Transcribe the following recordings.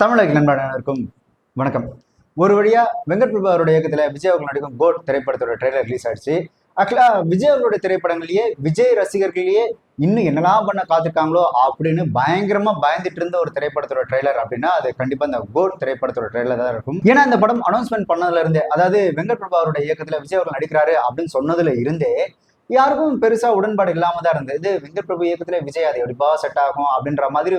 தமிழக நண்பர்களுக்கும் வணக்கம். ஒரு வழியா வெங்கட் பிரபு அவருடைய இயக்கத்துல விஜய் அவர்கள் நடிக்கும் கோட் திரைப்படத்தோட ட்ரெய்லர் ரிலீஸ் ஆயிடுச்சு. ஆக்சுவலா விஜய் அவர்களுடைய திரைப்படங்களையே விஜய் ரசிகர்களையே இன்னும் என்னெல்லாம் பண்ண காத்திருக்காங்களோ அப்படின்னு பயங்கரமா பயந்துட்டு இருந்த ஒரு திரைப்படத்தோட ட்ரெய்லர் அப்படின்னா அது கண்டிப்பா இந்த கோட் திரைப்படத்தோட ட்ரெய்லர் தான் இருக்கும். ஏன்னா இந்த படம் அனௌன்ஸ்மெண்ட் பண்ணதுல இருந்தே, அதாவது வெங்கட் பிரபு அவருடைய இயக்கத்துல விஜய் அவர்கள் நடிக்கிறாரு அப்படின்னு சொன்னதுல இருந்தே யாருக்கும் பெருசா உடன்பாடு இல்லாம தான் இருந்தது. இது வெங்கட் பிரபு இயக்கத்துல விஜய் அது எப்படிப்பா செட் ஆகும் அப்படின்ற மாதிரி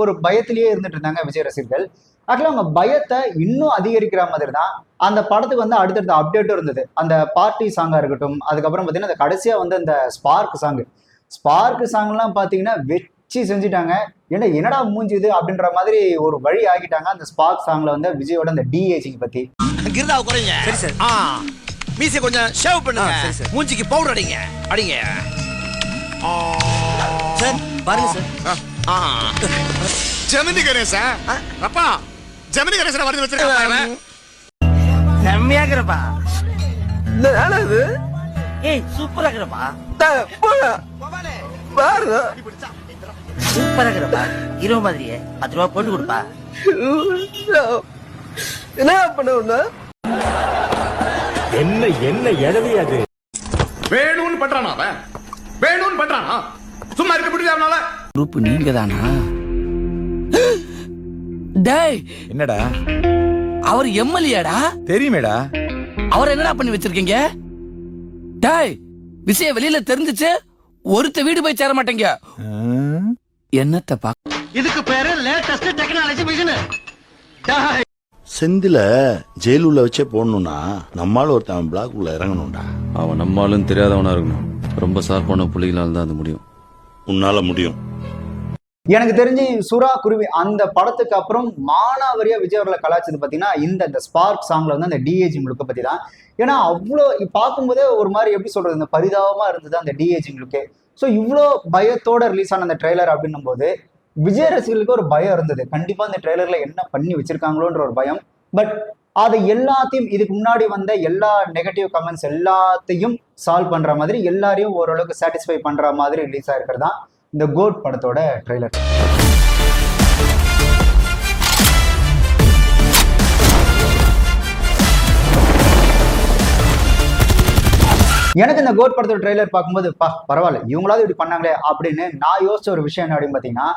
ஒரு பயத்திலேயே இருந்துட்டு இருந்தாங்க விஜய் ரசிகர்கள். ஆக்சுவலா அவங்க பயத்தை இன்னும் அதிகரிக்கிற மாதிரி தான் அந்த படத்துக்கு வந்து அடுத்தடுத்த அப்டேட்டும் இருந்தது. அந்த பார்ட்டி சாங்கா இருக்கட்டும், அதுக்கப்புறம் பாத்தீங்கன்னா அந்த கடைசியா வந்து அந்த ஸ்பார்க் சாங்லாம் பாத்தீங்கன்னா வச்சு செஞ்சுட்டாங்க. என்னடா மூஞ்சுது அப்படின்ற மாதிரி ஒரு வழி ஆகிட்டாங்க. அந்த ஸ்பார்க் சாங்ல வந்து விஜயோட அந்த டிஏஜிங் பத்தி மீசை கொஞ்சம் ஷேவ் பண்ணுங்க, மூஞ்சிக்கு பவுடர் அடிங்க சார். பாருங்க சார். ஜெமினி கணேசா அப்பா, ஜெமினி கணேசா வரது வச்சிருக்காங்க. செம்மையா இருக்கறப்பா. என்னது? ஏய் சூப்பரா இருக்கறப்பா. பாரு சூப்பரா இருக்கறப்பா. ஹீரோ மாதிரியே 10 ரூபாய் போட்டு கொடுப்பா. என்ன பண்ணுவ? என்ன எழவியாது வேணும்னு பண்றானா அவன்? வேணும்னு பண்றானா? சும்மா இருக்க முடியாதனால குரூப் நீங்க தானா? டேய் என்னடா அவர் எம்எல்ஏடா. தெரியுமேடா. அவர் என்னடா பண்ணி வச்சிருக்கீங்க? டேய் விஷயம் வெளியில தெரிஞ்சிச்சு ஒருத்த வீடு போய் சேர மாட்டேங்க. என்னத்த பா? இதுக்கு பேரு லேட்டஸ்ட் டெக்னாலஜி மிஷின். செந்தில ஜெயிலுள்ள வச்சே போடணும்னா நம்மால ஒருத்தன் பிளாக் உள்ள இறங்கணும்டா. அவன் நம்மளும் தெரியாதவனா இருக்கணும். ரொம்ப சார்பான புள்ளிகளால் தான் அது முடியும். உன்னால முடியும். எனக்கு தெரிஞ்சு சுறா குருவி அந்த படத்துக்கு அப்புறம் மானாவரியா விஜய் அவர்களை கலாச்சது பாத்தீங்கன்னா இந்த ஸ்பார்க் சாங்ல வந்து அந்த டிஏஜி முழுக்க பத்தி தான். ஏன்னா அவ்வளோ பார்க்கும்போதே ஒரு மாதிரி எப்படி சொல்றது, இந்த பரிதாபமா இருந்தது அந்த டிஏஜி முழுக்கே. ஸோ இவ்வளோ பயத்தோட ரிலீஸ் ஆன அந்த ட்ரெய்லர் அப்படின்னும் போது விஜய் ரசிகர்களுக்கு ஒரு பயம் இருந்தது. கண்டிப்பா இந்த ட்ரெய்லர்ல என்ன பண்ணி வச்சிருக்காங்களோன்ற ஒரு பயம். பட் அதை எல்லாத்தையும் இதுக்கு முன்னாடி வந்த எல்லா நெகட்டிவ் கமெண்ட்ஸ் எல்லாத்தையும் சால்வ் பண்ற மாதிரி, எல்லாரையும் ஓரளவுக்கு சாட்டிஸ்ஃபை பண்ற மாதிரி ரிலீஸ் ஆயிருக்கிறது தான் இந்த கோட் படத்தோட ட்ரெய்லர். எனக்கு இந்த கோட் படத்தோட ட்ரெய்லர் பார்க்கும்போது பரவாயில்ல இவங்களாவது இப்படி பண்ணாங்களே அப்படின்னு நான் யோசிச்ச ஒரு விஷயம் என்ன அப்படின்னு பாத்தீங்கன்னா,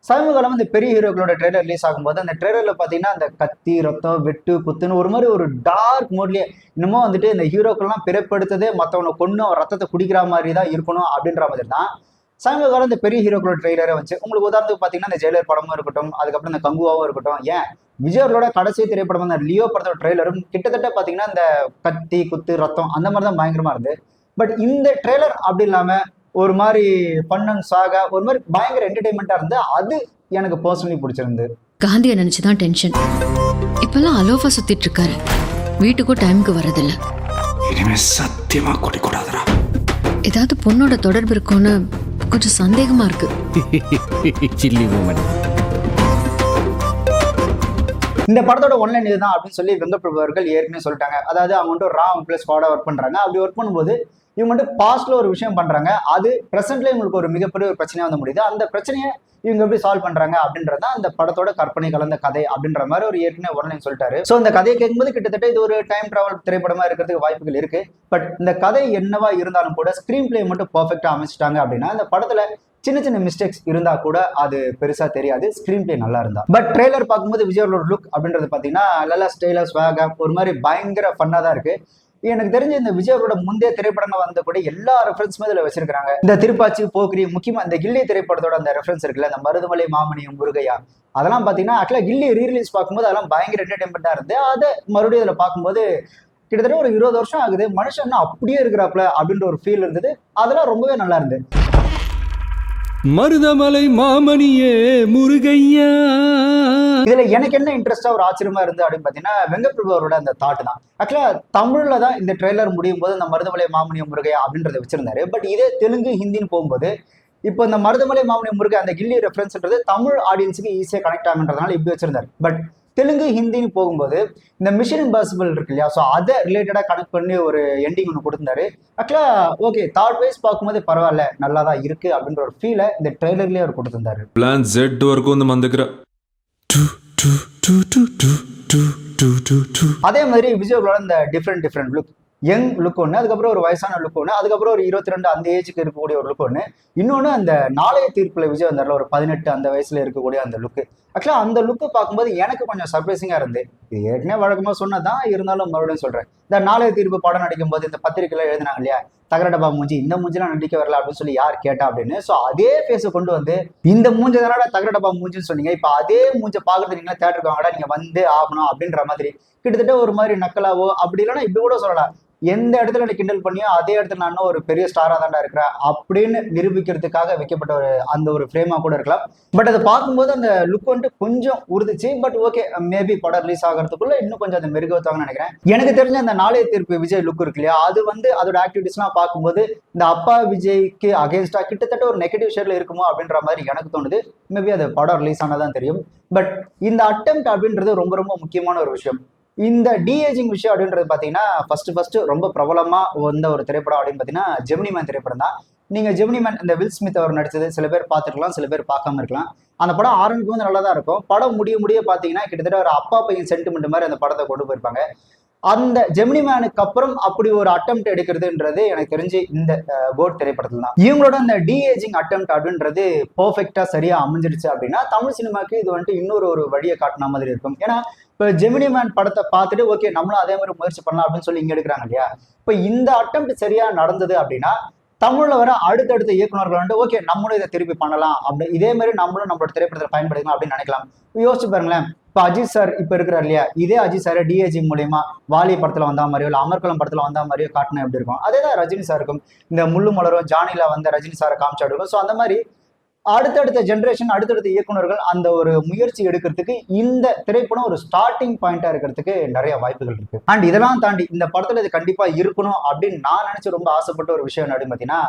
சமீப காலம் இந்த பெரிய ஹீரோக்களோட ட்ரெய்லர் ரிலீஸ் ஆகும்போது அந்த ட்ரெய்லர்ல பாத்தீங்கன்னா அந்த கத்தி ரத்தம் வெட்டு குத்துன்னு ஒரு மாதிரி ஒரு டார்க் மோட்லயே இன்னமும் வந்துட்டு இந்த ஹீரோக்கள்லாம் பிறப்படுத்ததே மற்றவனை கொண்டு அவன் ரத்தத்தை குடிக்கிற மாதிரி தான் இருக்கணும் அப்படின்ற மாதிரி தான் சமீப காலம் இந்த பெரிய ஹீரோக்களோட ட்ரெய்லரை வச்சு உங்களுக்கு உதாரணத்துக்கு பாத்தீங்கன்னா இந்த ஜெயிலர் படமும் இருக்கட்டும், அதுக்கப்புறம் இந்த கங்குவாவும் இருக்கட்டும், ஏன் விஜயோட கடைசி திரைப்படம் அந்த லியோ படத்தோட ட்ரெய்லரும் கிட்டத்தட்ட பாத்தீங்கன்னா இந்த கத்தி குத்து ரத்தம் அந்த மாதிரி தான் பயங்கரமா இருந்து. பட் இந்த ட்ரெய்லர் அப்படி இல்லாம ஒரு மாதிரி பண்ணன் சாகா ஒரு மாதிரி பயங்கர என்டர்டைன்மெண்டா இருந்து அது எனக்கு பர்சனலி பிடிச்சிருந்து. காந்தியை நினைச்சுதான் டென்ஷன். இப்பெல்லாம் அலோஃபா சுத்திட்டு இருக்காரு. வீட்டுக்கும் டைமுக்கு வர்றதில்ல. இனிமே சத்தியமா கூடாதுடா. ஏதாவது பொண்ணோட தொடர்பு இருக்கும்னு கொஞ்சம் சந்தேகமா இருக்கு. Silly moment. இந்த படத்தோட ஒன்லைன் இதுதான் அப்படின்னு சொல்லி வெங்கட் பிரபு அவர்கள் ஏற்கனவே சொல்லிட்டாங்க. அதாவது அவங்க வந்துட்டு ராம் பிளஸ் ஸ்குவாடா ஒர்க் பண்றாங்க. அப்படி ஒர்க் பண்ணும்போது இவங்க வந்துட்டு பாஸ்ட்ல ஒரு விஷயம் பண்றாங்க, அது பிரசன்ட்ல இவங்களுக்கு ஒரு மிகப்பெரிய ஒரு பிரச்சனையா வந்து முடியுது. அந்த பிரச்சனையை இவங்க எப்படி சால்வ் பண்றாங்க அப்படின்றதான் அந்த படத்தோட கற்பனை கலந்த கதை அப்படின்ற மாதிரி ஒரு ஏற்கனவே ஒன்லைன் சொல்லிட்டாரு. ஸோ இந்த கதையை கேட்கும்போது கிட்டத்தட்ட இது ஒரு டைம் டிராவல் திரைப்படமா இருக்கிறதுக்கு வாய்ப்புகள் இருக்கு. பட் இந்த கதை என்னவா இருந்தாலும் கூட ஸ்கிரீன் பிளே மட்டும் பர்ஃபெக்டா அமைச்சிட்டாங்க அப்படின்னா இந்த படத்துல சின்ன சின்ன மிஸ்டேக்ஸ் இருந்தா கூட அது பெருசா தெரியாது, ஸ்கிரீன் பிளே நல்லா இருந்தா. பட் ட்ரெய்லர் பார்க்கும்போது விஜயோட லுக் அப்படின்றது பாத்தீங்கன்னா நல்லா ஸ்டைலா ஸ்வாகா ஒரு மாதிரி பயங்கர ஃபன்னா தான் இருக்கு. எனக்கு தெரிஞ்ச இந்த விஜயோட முந்தைய திரைப்படங்கள் வந்த கூட எல்லா ரெஃபரன்ஸுமே இதுல வச்சிருக்காங்க. இந்த திருப்பாச்சி போக்கிரி, முக்கியமா இந்த கில்லி திரைப்படத்தோட அந்த ரெஃபரன்ஸ் இருக்குல்ல, இந்த மருதமலை மாமணியம் முருகையா, அதெல்லாம் பாத்தீங்கன்னா ஆக்சுவலா கில்லி ரீரிலீஸ் பார்க்கும்போது அதெல்லாம் பயங்கர என்டர்டைன்மெண்டா இருந்து அதை மறுபடியும் இதுல பார்க்கும்போது கிட்டத்தட்ட ஒரு 20 வருஷம் ஆகுது மனுஷன் அப்படியே இருக்கிறாப்ல அப்படின்ற ஒரு ஃபீல் இருந்தது. அதெல்லாம் ரொம்பவே நல்லா இருந்து. மருதமலை மாமணியே முருகையா. இதுல எனக்கு என்ன இன்ட்ரெஸ்டா ஒரு ஆச்சரியமா இருந்து அப்படின்னு பாத்தீங்கன்னா வெங்கட் பிரபு அவரோட அந்த தாட் தான். ஆக்சுவலா தமிழ்ல தான் இந்த ட்ரெய்லர் முடியும் போது இந்த மருதமலை மாமணியம் முருகையா அப்படின்றத வச்சிருந்தாரு. பட் இதே தெலுங்கு ஹிந்தின்னு போகும்போது இப்போ இந்த மருதமலை மாமணியம் முருகை அந்த கில்லி ரெஃபரன்ஸ்ன்றது தமிழ் ஆடியன்ஸுக்கு ஈஸியா கனெக்ட் ஆகுன்றதுனால இப்படி வச்சிருந்தாரு. பட் தெலுங்கு ஹிந்தின்னு போகும்போது இந்த மிஷன் இம்பாசிபிள் இருக்கு இல்லையா, ஸோ அதை ரிலேட்டடா கனெக்ட் பண்ணி ஒரு எண்டிங் ஒன்று கொடுத்திருந்தாரு. ஆக்சுவலா ஓகே தாட் வைஸ் பார்க்கும்போது பரவாயில்ல நல்லா தான் இருக்கு அப்படின்ற ஒரு ஃபீலை இந்த ட்ரெய்லர்லயே அவர் கொடுத்திருந்தாரு. பிளான் Z வரைக்கும் வந்து வந்துக்கிற அதே மாதிரி விஜயோட இந்த டிஃப்ரெண்ட் லுக், யங் லுக் ஒன்று, அதுக்கப்புறம் ஒரு வயசான லுக் ஒன்று, அதுக்கப்புறம் ஒரு 22 அந்த ஏஜுக்கு இருக்கக்கூடிய ஒரு லுக் ஒன்று, இன்னொன்று அந்த நாளைய தீர்ப்புல விஜய் வந்தார்ல ஒரு 18 அந்த வயசுல இருக்கக்கூடிய அந்த லுக்கு. ஆக்சுவலாக அந்த லுக்கு பார்க்கும்போது எனக்கு கொஞ்சம் சர்ப்ரைசிங்காக இருந்து, இது ஏற்கனவே வழக்கமாக சொன்னதான், இருந்தாலும் மறுபடியும் சொல்கிறேன். இந்த நாளைய தீர்ப்பு படம் நடிக்கும் போது இந்த பத்திரிகையில எழுதினாங்க இல்லையா, தகரடபா மூஞ்சி, இந்த மூஞ்சிலாம் நடிக்க வரல அப்படின்னு சொல்லி யார் கேட்டா அப்படின்னு. ஸோ அதே ஃபேஸை கொண்டு வந்து இந்த மூஞ்ச தானடா தகரடபா மூஞ்சின்னு சொன்னீங்க, இப்போ அதே மூஞ்சை பார்க்கறது நீங்களா தேட்டருக்கு வாங்கடா, நீங்க வந்து ஆகணும் அப்படின்ற மாதிரி கிட்டத்தட்ட ஒரு மாதிரி நக்கலாவோ அப்படி இல்லைன்னா இப்படி கூட சொல்லலாம், எந்த இடத்துல நீ கிண்டல் பண்ணியோ அதே இடத்துல நான் ஒரு பெரிய ஸ்டாரா தாண்டா இருக்கிறேன் அப்படின்னு நிரூபிக்கிறதுக்காக வைக்கப்பட்ட ஒரு அந்த ஒரு ஃப்ரேமா கூட இருக்கலாம். பட் அதை பார்க்கும்போது அந்த லுக் வந்துட்டு கொஞ்சம் உறுதிச்சு. பட் ஓகே, மேபி படம் ரிலீஸ் ஆகிறதுக்குள்ள இன்னும் கொஞ்சம் அதை மெருகத்தாங்கன்னு நினைக்கிறேன். எனக்கு தெரிஞ்ச அந்த நாளைய தீர்ப்பு விஜய் லுக் இருக்கு இல்லையா, அது வந்து அதோட ஆக்டிவிட்டிஸ்லாம் பார்க்கும்போது இந்த அப்பா விஜய்க்கு அகேன்ஸ்டா கிட்டத்தட்ட ஒரு நெகட்டிவ் ஷேட்ல இருக்குமோ அப்படின்ற மாதிரி எனக்கு தோணுது. மேபி அது படம் ரிலீஸ் ஆனதான் தெரியும். பட் இந்த அட்டெம்ப்ட் அப்படின்றது ரொம்ப ரொம்ப முக்கியமான ஒரு விஷயம். இந்த டிஏஜிங் விஷயம் அப்படின்றது பார்த்தீங்கன்னா ஃபர்ஸ்ட் ரொம்ப பிரபலமா வந்த ஒரு திரைப்படம் அப்படின்னு பார்த்தீங்கன்னா ஜெமினி மேன் திரைப்படம் தான். நீங்க ஜெமினி மேன் இந்த வில் ஸ்மித் அவர் நடிச்சது சில பேர் பார்த்துருக்கலாம், சில பேர் பார்க்காம இருக்கலாம். அந்த படம் ஆரம்பிக்கும் போது நல்லா தான் இருக்கும். படம் முடிய பார்த்தீங்கன்னா கிட்டத்தட்ட ஒரு அப்பா பையன் சென்டிமெண்ட் மாதிரி அந்த படத்தை கொண்டு போயிருப்பாங்க. அந்த ஜெமினி மேனுக்கு அப்புறம் அப்படி ஒரு அட்டெம்ப்ட் எடுக்கிறதுன்றது எனக்கு தெரிஞ்சு இந்த கோட் திரைப்படத்துல தான். இவங்களோட அந்த டிஏஜிங் அட்டெம்ப்ட் அப்படின்றது பெர்ஃபெக்டா சரியா அமைஞ்சிடுச்சு அப்படின்னா தமிழ் சினிமாக்கு இது வந்துட்டு இன்னொரு வழியை காட்டின மாதிரி இருக்கும். ஏன்னா இப்போ ஜெமினி மேன் படத்தை பார்த்துட்டு ஓகே நம்மளும் அதே மாதிரி முயற்சி பண்ணலாம் அப்படின்னு சொல்லி இங்க எடுக்கிறாங்க இல்லையா. இப்போ இந்த அட்டெம்ப்ட் சரியா நடந்தது அப்படின்னா தமிழ்ல வர அடுத்தடுத்த இயக்குநர்கள் வந்து ஓகே நம்மளும் இதை திருப்பி பண்ணலாம், அப்படி இதே மாதிரி நம்மளும் நம்மளோட திரைப்படத்தை பயன்படுத்தலாம் அப்படின்னு நினைக்கலாம். யோசிச்சு பாருங்களேன், இப்போ அஜித் சார் இப்போ இருக்கிறார் இல்லையா, இதே அஜித் சார் டிஏஜி மூலியமா வாலி படத்துல வந்தா மாதிரியோ இல்லை அமர்கலம் படத்துல வந்தா மாதிரியோ காட்டினா எப்படி இருக்கும், அதே தான் ரஜினி சார் இருக்கும். இந்த முள்ளு மலரும் ஜானில வந்த ரஜினி சாரை காமிச்சா இருக்கும். ஸோ அந்த மாதிரி அடுத்தடுத்த ஜென்ரேஷன் அடுத்தடுத்த இயக்குநர்கள் அந்த ஒரு முயற்சி எடுக்கிறதுக்கு இந்த திரைப்படம் ஒரு ஸ்டார்டிங் பாயிண்டா இருக்கிறதுக்கு நிறைய வாய்ப்புகள் இருக்கு. அண்ட் இதெல்லாம் தாண்டி இந்த படத்துல இது கண்டிப்பா இருக்கணும் அப்படின்னு நான் நினைச்சு ரொம்ப ஆசைப்பட்ட ஒரு விஷயம் அப்படின்னு பார்த்தீங்கன்னா,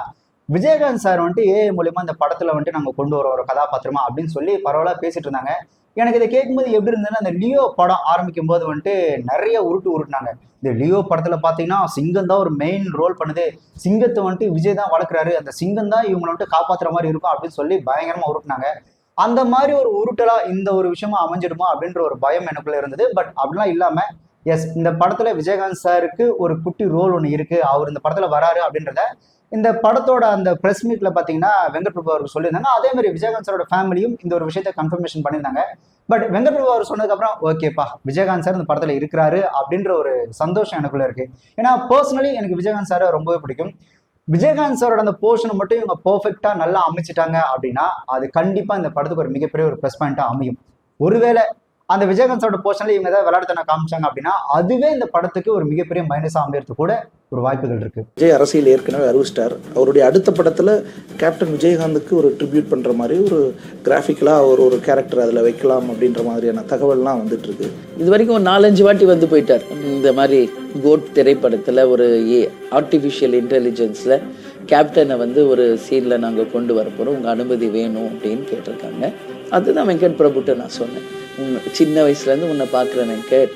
விஜயகாந்த் சார் வந்துட்டு ஏஐ மூலியமா இந்த படத்துல வந்துட்டு நம்ம கொண்டு வர ஒரு கதாபாத்திரமா அப்படின்னு சொல்லி பரவாயில்ல பேசிட்டு இருந்தாங்க. எனக்கு இதை கேட்கும்போது எப்படி இருந்ததுன்னா, அந்த லியோ படம் ஆரம்பிக்கும் போது வந்துட்டு நிறைய உருட்டுனாங்க. இந்த லியோ படத்துல பாத்தீங்கன்னா சிங்கம் தான் ஒரு மெயின் ரோல் பண்ணுது, சிங்கத்தை வந்துட்டு விஜய் தான் வளர்க்குறாரு, அந்த சிங்கம் தான் இவங்களை வந்துட்டு காப்பாத்துற மாதிரி இருக்கும் அப்படின்னு சொல்லி பயங்கரமா உருட்டுனாங்க. அந்த மாதிரி ஒரு உருட்டலா இந்த ஒரு விஷயமா அமைஞ்சிடுமா அப்படின்ற ஒரு பயம் எனக்குள்ள இருந்தது. பட் அப்படிலாம் இல்லாம எஸ், இந்த படத்துல விஜயகாந்த் சாருக்கு ஒரு குட்டி ரோல் ஒன்று இருக்கு, அவர் இந்த படத்துல வராரு அப்படின்றத இந்த படத்தோட அந்த பிரஸ் மீட்ல பாத்தீங்கன்னா வெங்கட் பிரபு அவருக்கு சொல்லியிருந்தாங்க. அதே மாதிரி விஜயகாந்த் சாரோட ஃபேமிலியும் இந்த ஒரு விஷயத்தை கன்ஃபர்மேஷன் பண்ணியிருந்தாங்க. பட் வெங்கட் பிரபு அவர் சொன்னதுக்கு அப்புறம் ஓகேப்பா விஜயகாந்த் சார் இந்த படத்துல இருக்கிறாரு அப்படின்ற ஒரு சந்தோஷம் எனக்குள்ள இருக்கு. ஏன்னா பர்சனலி எனக்கு விஜயகாந்த் சாரை ரொம்பவே பிடிக்கும். விஜயகாந்த் சாரோட அந்த போர்ஷனை மட்டும் இவங்க பெர்ஃபெக்டா நல்லா அமைச்சிட்டாங்க அப்படின்னா அது கண்டிப்பா இந்த படத்துக்கு ஒரு மிகப்பெரிய ஒரு ப்ளஸ் பாயிண்டா அமையும். ஒருவேளை அந்த விஜயகாந்த் சாரோட போர்ஷன்ல இவங்க ஏதாவது விளையாட்டுத்தனை காமிச்சாங்க அப்படின்னா அதுவே இந்த படத்துக்கு ஒரு மிகப்பெரிய மைனஸா அமையறது கூட ஒரு வாய்ப்புகள் இருக்கு. விஜய் அரசியல் ஏற்கனவே அறிவிச்சிட்டார். அவருடைய அடுத்த படத்துல கேப்டன் விஜயகாந்துக்கு ஒரு ட்ரிபியூட் பண்ற மாதிரி ஒரு கிராஃபிக்கலா ஒரு கேரக்டர் அதுல வைக்கலாம் அப்படின்ற மாதிரியான தகவல்லாம் வந்துட்டு இருக்கு. இது வரைக்கும் ஒரு 4-5 வாட்டி வந்து போயிட்டார். இந்த மாதிரி கோட் திரைப்படத்துல ஒரு ஆர்டிஃபிஷியல் இன்டெலிஜென்ஸ்ல கேப்டனை வந்து ஒரு சீன்ல நாங்க கொண்டு வர போறோம், உங்க அனுமதி வேணும் அப்படின்னு கேட்டிருக்காங்க. அதுதான் வெங்கட் பிரபுட்ட நான் சொன்னேன், சின்ன வயசுலேருந்து உன்னை பார்க்குறேன் வெங்கட்,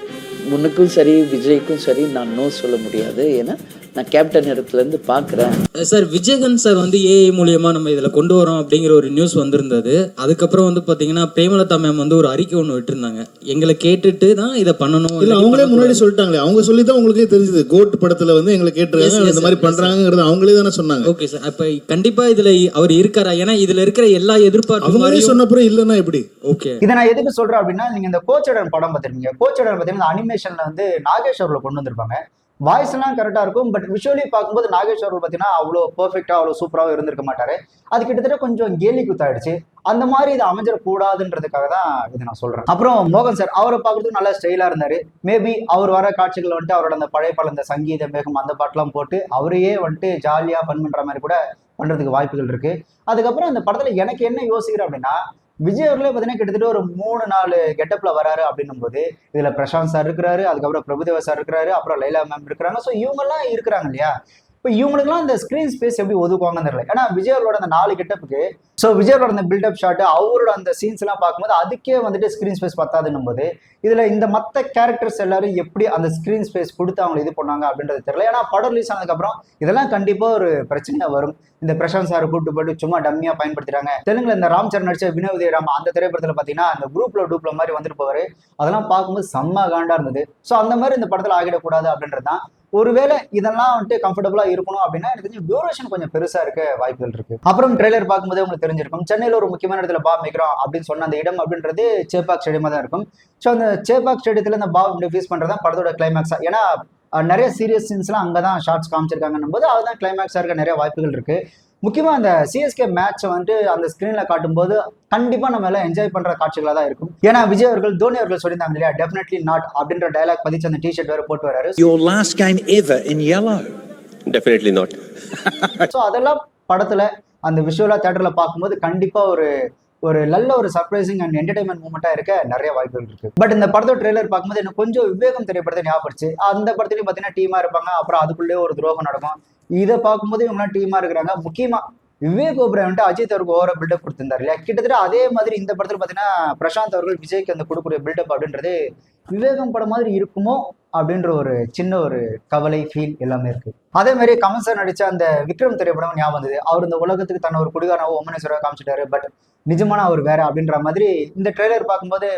உனக்கும் சரி விஜய்க்கும் சரி நான் நோ சொல்ல முடியாது, ஏன்னா நான் கேப்டன் இடத்துலேருந்து பார்க்குறேன். சார் விஜயகாந்த் சார் வந்து ஏஐ மூலியமா நம்ம இதில் கொண்டு வரோம் அப்படிங்கிற ஒரு நியூஸ் வந்திருந்தது. அதுக்கப்புறம் வந்து பார்த்தீங்கன்னா பிரேமலதா மேம் வந்து ஒரு அறிக்கை ஒன்று விட்டுருந்தாங்க, எங்களை கேட்டுட்டு தான் இதை பண்ணணும். இல்லை அவங்களே முன்னாடி சொல்லிட்டாங்களே, அவங்க சொல்லி தான் உங்களுக்கே தெரிஞ்சது. கோட் படத்தில் வந்து எங்களை கேட்டுருக்காங்க, இந்த மாதிரி பண்ணுறாங்கிறது அவங்களே தானே சொன்னாங்க. ஓகே சார், அப்போ கண்டிப்பாக இதில் அவர் இருக்காரா? ஏன்னா இதில் இருக்கிற எல்லா எதிர்பார்ப்பு அவங்களே சொன்னப்புறம் இல்லைன்னா எப்படி? ஓகே, இதை நான் எதுக்கு சொல்கிறேன் அப்படின்னா, நீங்கள் இந்த கோச்சடன் படம் பார்த்துருக்கீங்க. கோச்சடன் பார்த்தீங்கன்னா அனிமேஷனில் வந்து நாகேஷ் அவர்களை கொண்டு வந்திருப்பாங்க. வாய்ஸ் எல்லாம் கரெக்டா இருக்கும். பட் விஷுவலி பார்க்கும்போது நாகேஷ் அவர்கள் பார்த்தீங்கன்னா அவ்வளோ பெர்ஃபெக்டா அவ்வளோ சூப்பராகவும் இருந்திருக்க மாட்டாரு. அது கிட்டத்தட்ட கொஞ்சம் கேலி குத்தாயிடுச்சு. அந்த மாதிரி இது அமைஞ்சிடக்கூடாதுன்றதுக்காக தான் இதை நான் சொல்றேன். அப்புறம் மோகன் சார் அவரை பார்க்கறதுக்கு நல்லா ஸ்டைலா இருந்தாரு. மேபி அவர் வர காட்சிகள் வந்துட்டு அவரோட அந்த பழைய படம் இந்த சங்கீத மேகம் அந்த பாட்டெல்லாம் போட்டு அவரையே வந்துட்டு ஜாலியா ஃபன் பண்ற மாதிரி கூட பண்றதுக்கு வாய்ப்புகள் இருக்கு. அதுக்கப்புறம் அந்த படத்துல எனக்கு என்ன யோசிக்கிறேன் அப்படின்னா, விஜய் அவர்களே பார்த்தீங்கன்னா கிட்டத்தட்ட ஒரு 3-4 கெட்டப்ல வராரு அப்படின்னும் போது இதுல பிரசாந்த் சார் இருக்கிறாரு, அதுக்கப்புறம் பிரபுதேவா சார் இருக்கிறாரு, அப்புறம் லைலா மேம் இருக்கிறாங்க. ஸோ இவங்கெல்லாம் இருக்கிறாங்க இல்லையா. இப்போ இவங்களுக்குலாம் இந்த ஸ்க்ரீன் ஸ்பேஸ் எப்படி ஒதுக்குவாங்கன்னு தெரியல. ஏன்னா விஜய் அவரோட அந்த 4 கெட்டப்புக்கு ஸோ விஜய் அவரோட அந்த பில்டப் ஷாட் அவரோட அந்த சீன்ஸ் எல்லாம் பார்க்கும்போது அதுக்கே வந்துட்டு ஸ்க்ரீன் ஸ்பேஸ் பத்தாதுன்னும் போது இதுல இந்த மற்ற கேரக்டர்ஸ் எல்லாரும் எப்படி அந்த ஸ்க்ரீன் ஸ்பேஸ் கொடுத்து அவங்க இது பண்ணாங்க அப்படின்றது தெரியல. ஏன்னா படம் ரிலீஸ் ஆனதுக்கப்புறம் இதெல்லாம் கண்டிப்பா ஒரு பிரச்சனையா வரும். இந்த பிரசாந்த் சார் கூட்டு போட்டு சும்மா டம்மியா பயன்படுத்துறாங்க. தெலுங்குல இந்த ராம் சரண் நடிச்ச வினோத் உதயராம் அந்த திரைப்படத்துல பாத்தீங்கன்னா அந்த டூப்ல மாதிரி வந்துட்டு போவாரு. அதெல்லாம் பார்க்கும்போது செம்ம காண்டா இருந்தது. ஸோ அந்த மாதிரி இந்த படத்துல ஆகிடக்கூடாது அப்படின்றது தான். ஒருவேளை இதெல்லாம் வந்துட்டு கம்ஃபர்டபுளா இருக்கணும் அப்படின்னா எனக்கு தெரிஞ்சு டியூரேஷன் கொஞ்சம் பெருசா இருக்க வாய்ப்புகள் இருக்கு. அப்புறம் ட்ரெய்லர் பார்க்கும்போது உங்களுக்கு தெரிஞ்சிருக்கும் சென்னையில ஒரு முக்கியமான இடத்துல பாப் வைக்கிறோம் அப்படின்னு சொன்ன அந்த இடம் அப்படின்றது சேப்பாக் ஸ்டேடியமா தான் இருக்கும். ஸோ அந்த சேப்பாக் ஸ்டேடியத்துல இந்த பாப் டிஃப்யூஸ் பண்றதுதான் படத்தோட கிளைமேக்ஸா. ஏன்னா நிறைய சீரியஸ் சீன்ஸ்லாம் அங்கதான் ஷார்ட்ஸ் காமிச்சிருக்காங்கன்னும் போது அதுதான் கிளைமேக்ஸா இருக்க நிறைய வாய்ப்புகள் இருக்கு. முக்கியமா அந்த சிஎஸ்கே மேட்சை வந்துட்டு அந்த ஸ்கிரீன்ல காட்டும்போது கண்டிப்பா நம்ம எல்லாம் என்ஜாய் பண்ற காட்சிகளா தான் இருக்கும். ஏன்னா விஜய் அவர்கள் தோனி அவர்கள் சொல்லியிருந்தாங்க இல்லையா, டெஃபினெட்லி நாட் அப்படின்ற டயலாக் பதிச்சு அந்த டிஷர்ட் வேற போட்டு வராரு. Your last game ever in yellow. Definitely not. So அதெல்லாம் படத்துல அந்த விஷுவலா தியேட்டர்ல பார்க்கும்போது கண்டிப்பா ஒரு நல்ல ஒரு சர்ப்ரைசிங் அண்ட் என்டர்டைன்மெண்ட் மூமெண்டா இருக்க நிறைய வாய்ப்புகள் இருக்கு. பட் இந்த படத்தோட ட்ரெய்லர் பார்க்கும்போது எனக்கு கொஞ்சம் விவேகம் திரைப்படத்தை ஞாபகப்படுச்சு. அந்த படத்துலயும் பாத்தீங்கன்னா டீமா இருப்பாங்க, அப்புறம் அதுக்குள்ளேயே ஒரு துரோகம் நடக்கும். இதை பார்க்கும்போது இவங்கலாம் டீமா இருக்கிறாங்க. முக்கியமா விவேக் ஓபராய் வந்துட்டு அஜித் அவருக்கு ஓவரா பில்டப் கொடுத்திருந்தாரு இல்லையா, கிட்டத்தட்ட அதே மாதிரி இந்த படத்துல பாத்தீங்கன்னா பிரசாந்த் அவர்கள் விஜய்க்கு அந்த கொடுக்கக்கூடிய பில்டப் அப்படின்றது விவேகம் படம் மாதிரி இருக்குமோ அப்படின்ற ஒரு சின்ன ஒரு கவலை ஃபீல் எல்லாமே இருக்கு. அதே மாதிரி கமல் சார் நடிச்ச அந்த விக்ரம் திரைப்படம் ஞாபகம் வந்தது. அவர் இந்த உலகத்துக்கு தன்னை ஒரு குடிகாரனாவோ ஒமனேஸ்வராக காமிச்சிட்டாரு. பட் நிஜமான அவர் வேற அப்படின்ற மாதிரி இந்த ட்ரெய்லர் பார்க்கும்போது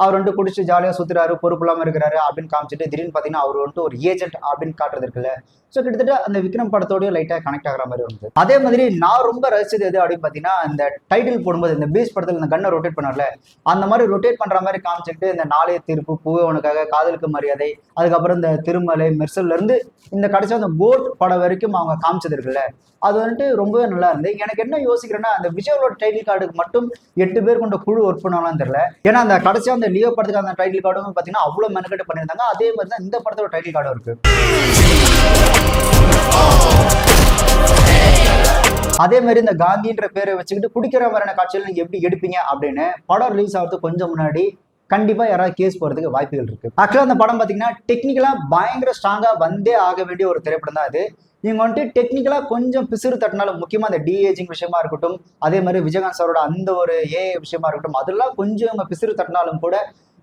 அவர் வந்துட்டு குடிச்சு ஜாலியா சுத்துறாரு, பொறுப்பு இல்லாம இருக்கிறாரு அப்படின்னு காமிச்சிட்டு திடீர்னு பாத்தீங்கன்னா அவர் வந்துட்டு ஒரு ஏஜென்ட் அப்படின்னு காட்டுறது இருக்குல்ல. ஸோ கிட்டத்தட்ட அந்த விக்ரம் படத்தோடய லைட்டா கனெக்ட் ஆகிற மாதிரி வந்து. அதே மாதிரி நான் ரொம்ப ரசிச்சது எது அப்படின்னு பாத்தீங்கன்னா இந்த டைட்டில் போடும்போது இந்த பீஸ் படத்துல இந்த கண்ணை ரொட்டேட் பண்ணார்ல, அந்த மாதிரி ரொட்டேட் பண்ற மாதிரி காமிச்சிட்டு இந்த நாளைய தீர்ப்பு, பூவே உனக்காக, காதலுக்கு மரியாதை, அதுக்கப்புறம் இந்த திருமலை, மெர்சல்ல இருந்து இந்த கடைசியா அந்த கோட் படம் வரைக்கும் அவங்க காமிச்சது இருக்குல்ல, அது வந்துட்டு ரொம்பவே நல்லா இருந்து. எனக்கு என்ன யோசிக்கிறேன்னா அந்த விஜயோட டைட்டில் கார்டுக்கு மட்டும் 8 பேர் கொண்ட குழு ஒர்க் பண்ணலாம் தெரியல. ஏன்னா அந்த கடைசியா அந்த லியோ படத்துக்கு அந்த டைட்டில் கார்டும் பாத்தீங்கன்னா அவ்வளவு மெனக்கெட்டு பண்ணியிருந்தாங்க. அதே மாதிரி தான் இந்த படத்தோட டைட்டில் கார்டும் இருக்கு. அதே மாதிரி இந்த காந்தின்ற பேரை வச்சுக்கிட்டு குடிக்கிற மாதிரியான காட்சிகள் நீங்க எப்படி எடுப்பீங்க அப்படின்னு படம் ரிலீஸ் ஆகிறதுக்கு கொஞ்சம் முன்னாடி கண்டிப்பா யாராவது கேஸ் போறதுக்கு வாய்ப்புகள் இருக்கு. ஆக்சுவலா அந்த படம் பாத்தீங்கன்னா டெக்னிக்கலா பயங்கர ஸ்ட்ராங்கா வந்தே ஆக வேண்டிய ஒரு திரைப்படம் தான் அது. இவங்க வந்துட்டு டெக்னிக்கலா கொஞ்சம் பிசுறு தட்டினாலும், முக்கியமா அந்த டிஏஜிங் விஷயமா இருக்கட்டும், அதே மாதிரி விஜயகாந்த் சாரோட அந்த ஒரு விஷயமா இருக்கட்டும், அதெல்லாம் கொஞ்சம் இவங்க பிசுறு தட்டினாலும் கூட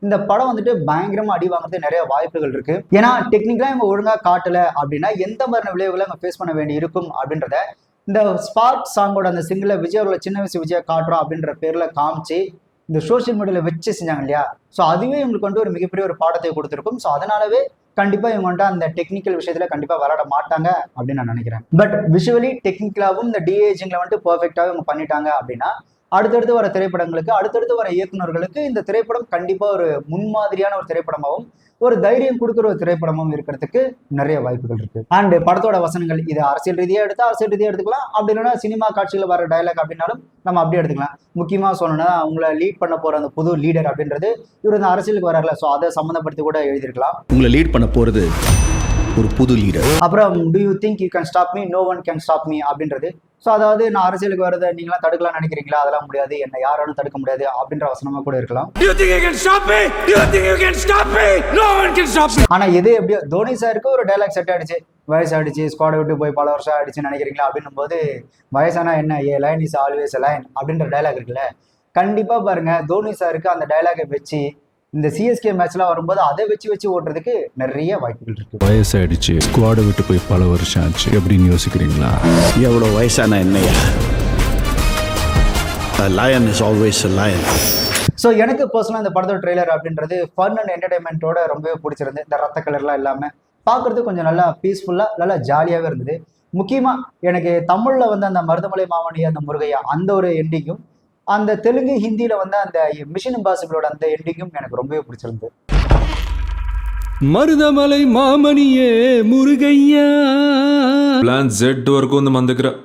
இந்த படம் வந்துட்டு பயங்கரமா அடி வாங்குறது நிறைய வாய்ப்புகள் இருக்கு. ஏன்னா டெக்னிக்கலா இவங்க ஒழுங்கா காட்டல அப்படின்னா எந்த மாதிரியான விளைவுகளை இவங்க ஃபேஸ் பண்ண வேண்டி இருக்கும் அப்படின்றத இந்த ஸ்பார்க் சாங்கோட அந்த சிங்கிள விஜய் அவரோட சின்ன வயசு விஜய் காட்டுறோம் அப்படின்ற பேர்ல காமிச்சு இந்த சோசியல் மீடியால வச்சு செஞ்சாங்க இல்லையா. ஸோ அதுவே இவங்களுக்கு வந்து ஒரு மிகப்பெரிய ஒரு பாடத்தை கொடுத்துருக்கும். ஸோ அதனாலவே கண்டிப்பா இவங்க வந்துட்டு அந்த டெக்னிக்கல் விஷயத்துல கண்டிப்பா விளையாட மாட்டாங்க அப்படின்னு நான் நினைக்கிறேன். பட் விஷுவலி டெக்னிக்கலாவும் இந்த டிஏஜிங்ல வந்துட்டு பெர்ஃபெக்டாவே இவங்க பண்ணிட்டாங்க அப்படின்னா அடுத்தடுத்து வர திரைப்படங்களுக்கு, அடுத்தடுத்து வர இயக்குநர்களுக்கு இந்த திரைப்படம் கண்டிப்பா ஒரு முன்மாதிரியான ஒரு திரைப்படமாகவும் ஒரு தைரியம் கொடுக்குற ஒரு திரைப்படமும் இருக்கிறதுக்கு நிறைய வாய்ப்புகள் இருக்கு. அண்ட் படத்தோட வசனங்கள் இது அரசியல் ரீதியா எடுத்தா அரசியல் ரீதியா எடுத்துக்கலாம், அப்படி இல்லைன்னா சினிமா காட்சியில் வர டயலாக் அப்படின்னாலும் நம்ம அப்படியே எடுத்துக்கலாம். முக்கியமா சொல்லணும்னா அவங்கள லீட் பண்ண போற அந்த புது லீடர் அப்படின்றது இவர் இந்த அரசியலுக்கு வராருல, ஸோ அதை சம்மந்தப்படுத்தி கூட எழுதியிருக்கலாம். உங்களை லீட் பண்ண போறது ஒரு புது லீடர். அப்புறம் do you think you can stop me, no one can stop me அப்படின்றது. ஸோ அதாவது நான் அரசியலுக்கு வரதை நீங்களாம் தடுக்கலாம் நினைக்கிறீங்களா, அதெல்லாம் முடியாது, என்ன யாராலும் தடுக்க முடியாது அப்படின்ற வசனமா கூட இருக்கலாம். ஆனா எது எப்படியோ தோனி சாருக்கு ஒரு டைலாக் செட் ஆயிடுச்சு, வயசாயிடுச்சு, ஸ்குவாடை விட்டு போய் பல வருஷம் ஆயிடுச்சுன்னு நினைக்கிறீங்களா அப்படின்னும் போது வயசானா என்ன, ஏ லைன் இஸ் ஆல்வேஸ் லைன் அப்படின்ற டைலாக் இருக்குல்ல. கண்டிப்பா பாருங்க தோனி சாருக்கு அந்த டைலாகை வச்சு இந்த சிஎஸ்கே மேட்ச்லாம் வரும்போது அதை வச்சு ஓட்டுறதுக்கு நிறைய வாய்ப்புகள் இருக்கு. வயசாயிடுச்சு, ஸ்குவாடை விட்டு போய் பல வருஷம் ஆச்சு எப்படின்னு யோசிக்கிறீங்களா? எவ்வளவு வயசான என்னையா, a lion is always a lion. So எனக்கு பர்சனலாக இந்த படத்தோட ட்ரெய்லர் அப்படின்றது ஃபன் அண்ட் என்டர்டைன்மெண்ட்டோட ரொம்பவே பிடிச்சிருந்து. இந்த ரத்த கலர்லாம் இல்லாமல் பார்க்குறதுக்கு கொஞ்சம் நல்லா பீஸ்ஃபுல்லாக நல்லா ஜாலியாகவே இருந்தது. முக்கியமாக எனக்கு தமிழில் வந்து அந்த மருதமலை மாமணி, அந்த முருகையா அந்த ஒரு எண்டிங்கும், அந்த தெலுங்கு ஹிந்தியில வந்து அந்த மிஷன் இம்பாசிபிளோட அந்த எண்டிங்கும் எனக்கு ரொம்பவே பிடிச்சிருந்தது. மருதமலை மாமணியே முருகையா பிளான் Z வரைக்கும் வந்து வந்துக்கிறேன்.